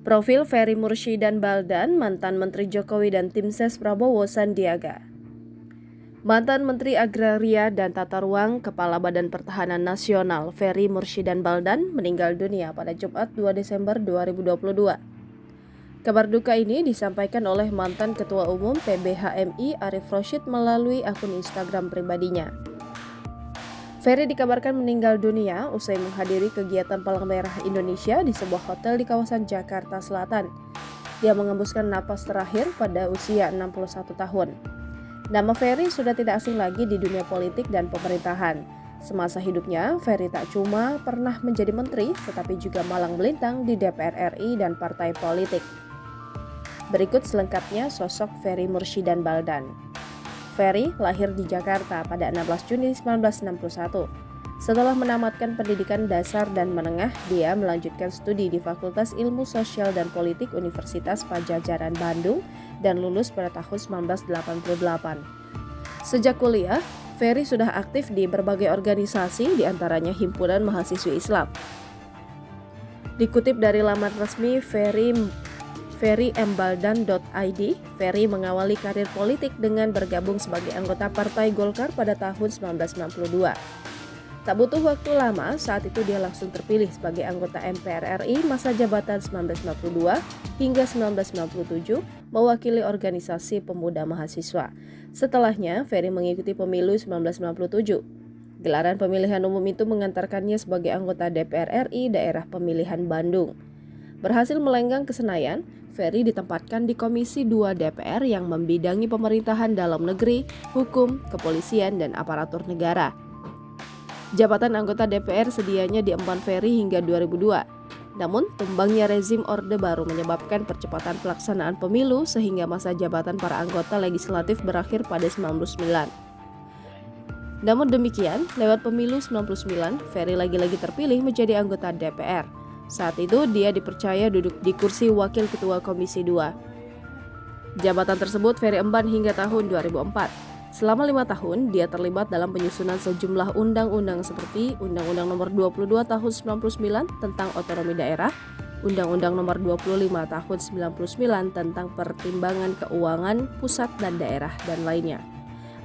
Profil Ferry Murshidan Baldan, mantan Menteri Jokowi dan tim ses Prabowo Sandiaga. Mantan Menteri Agraria dan Tata Ruang, Kepala Badan Pertahanan Nasional Ferry Murshidan Baldan meninggal dunia pada Jumat 2 Desember 2022. Kabar duka ini disampaikan oleh mantan Ketua Umum PBHMI Arief Rashid melalui akun Instagram pribadinya. Ferry dikabarkan meninggal dunia usai menghadiri kegiatan Palang Merah Indonesia di sebuah hotel di kawasan Jakarta Selatan. Dia mengembuskan napas terakhir pada usia 61 tahun. Nama Ferry sudah tidak asing lagi di dunia politik dan pemerintahan. Semasa hidupnya, Ferry tak cuma pernah menjadi menteri, tetapi juga malang melintang di DPR RI dan partai politik. Berikut selengkapnya sosok Ferry Murshidan Baldan. Ferry lahir di Jakarta pada 16 Juni 1961. Setelah menamatkan pendidikan dasar dan menengah, dia melanjutkan studi di Fakultas Ilmu Sosial dan Politik Universitas Padjadjaran Bandung dan lulus pada tahun 1988. Sejak kuliah, Ferry sudah aktif di berbagai organisasi, diantaranya Himpunan Mahasiswi Islam. Dikutip dari laman resmi ferrymbaldan.id, Ferry mengawali karir politik dengan bergabung sebagai anggota Partai Golkar pada tahun 1992. Tak butuh waktu lama, saat itu dia langsung terpilih sebagai anggota MPR RI masa jabatan 1992 hingga 1997 mewakili organisasi pemuda mahasiswa. Setelahnya, Ferry mengikuti pemilu 1997. Gelaran pemilihan umum itu mengantarkannya sebagai anggota DPR RI daerah pemilihan Bandung. Berhasil melenggang ke Senayan, Ferry ditempatkan di Komisi 2 DPR yang membidangi pemerintahan dalam negeri, hukum, kepolisian, dan aparatur negara. Jabatan anggota DPR sedianya diemban Ferry hingga 2002. Namun, tumbangnya rezim Orde Baru menyebabkan percepatan pelaksanaan pemilu sehingga masa jabatan para anggota legislatif berakhir pada 1999. Namun demikian, lewat pemilu 1999, Ferry lagi-lagi terpilih menjadi anggota DPR. Saat itu dia dipercaya duduk di kursi Wakil Ketua Komisi 2. Jabatan tersebut Ferry emban hingga tahun 2004. Selama 5 tahun, dia terlibat dalam penyusunan sejumlah undang-undang seperti Undang-Undang Nomor 22 Tahun 99 tentang Otonomi Daerah, Undang-Undang Nomor 25 Tahun 99 tentang Pertimbangan Keuangan Pusat dan Daerah, dan lainnya.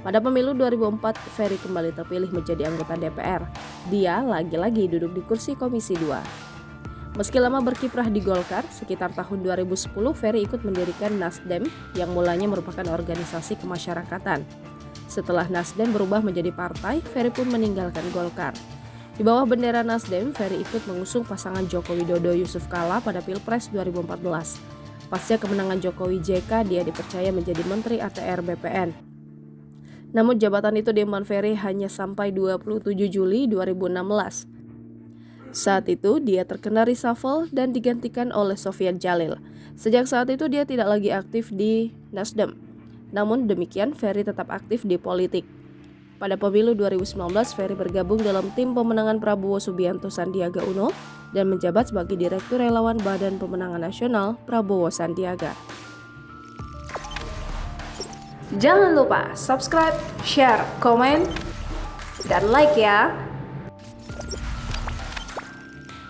Pada pemilu 2004, Ferry kembali terpilih menjadi anggota DPR. Dia lagi-lagi duduk di kursi Komisi 2. Meski lama berkiprah di Golkar, sekitar tahun 2010 Ferry ikut mendirikan Nasdem yang mulanya merupakan organisasi kemasyarakatan. Setelah Nasdem berubah menjadi partai, Ferry pun meninggalkan Golkar. Di bawah bendera Nasdem, Ferry ikut mengusung pasangan Joko Widodo Yusuf Kala pada Pilpres 2014. Pasca kemenangan Jokowi JK, dia dipercaya menjadi Menteri ATR BPN. Namun jabatan itu diemban Ferry hanya sampai 27 Juli 2016. Saat itu dia terkena reshuffle dan digantikan oleh Sofyan Djalil. Sejak saat itu dia tidak lagi aktif di Nasdem. Namun demikian, Ferry tetap aktif di politik. Pada pemilu 2019, Ferry bergabung dalam tim pemenangan Prabowo Subianto Sandiaga Uno dan menjabat sebagai Direktur Relawan Badan Pemenangan Nasional Prabowo Sandiaga. Jangan lupa subscribe, share, komen, dan like ya!